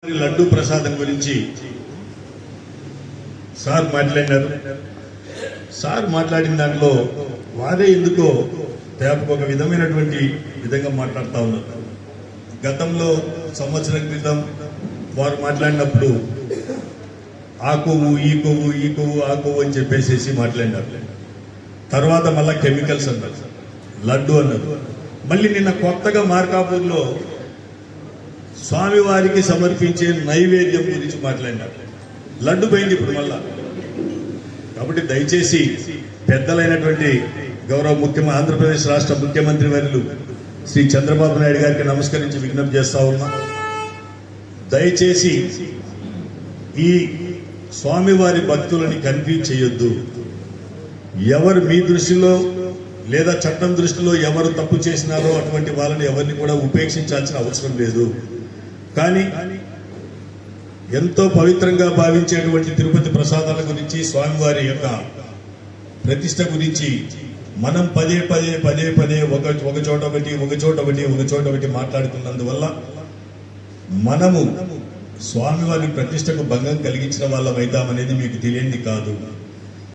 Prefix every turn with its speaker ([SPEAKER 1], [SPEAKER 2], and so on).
[SPEAKER 1] లడ్డు ప్రసాదం గురించి సార్ మాట్లాడినారు. సార్ మాట్లాడిన దాంట్లో వారే ఎందుకో ఒక విధమైనటువంటి విధంగా మాట్లాడుతూ ఉన్నారు. గతంలో సంవత్సరం క్రితం వారు మాట్లాడినప్పుడు ఆ కొవ్వు ఈ కొవ్వు ఈ కొవ్వు ఆ కొవ్వు అని చెప్పేసి మాట్లాడినారు. తర్వాత మళ్ళా కెమికల్స్ అన్నారు, లడ్డు అన్నారు. మళ్ళీ నిన్న కొత్తగా మార్కాపూర్లో స్వామివారికి సమర్పించే నైవేద్యం గురించి మాట్లాడినారు. లడ్డు పోయింది ఇప్పుడు మళ్ళా. కాబట్టి దయచేసి పెద్దలైనటువంటి గౌరవ ఆంధ్రప్రదేశ్ రాష్ట్ర ముఖ్యమంత్రి వర్యులు శ్రీ చంద్రబాబు నాయుడు గారికి నమస్కరించి విజ్ఞప్తి చేస్తా ఉన్నా. దయచేసి ఈ స్వామివారి భక్తులని కన్ఫ్యూజ్ చేయొద్దు. ఎవరు మీ దృష్టిలో లేదా చట్టం దృష్టిలో ఎవరు తప్పు చేసినారో అటువంటి వాళ్ళని ఎవరిని కూడా ఉపేక్షించాల్సిన అవసరం లేదు. కానీ ఎంతో పవిత్రంగా భావించేటువంటి తిరుపతి ప్రసాదాల గురించి, స్వామివారి యొక్క ప్రతిష్ట గురించి మనం పదే ఒక చోట ఒకటి మాట్లాడుతున్నందువల్ల మనము స్వామివారి ప్రతిష్టకు భంగం కలిగించిన వాళ్ళం అవుతామనేది మీకు తెలియంది కాదు.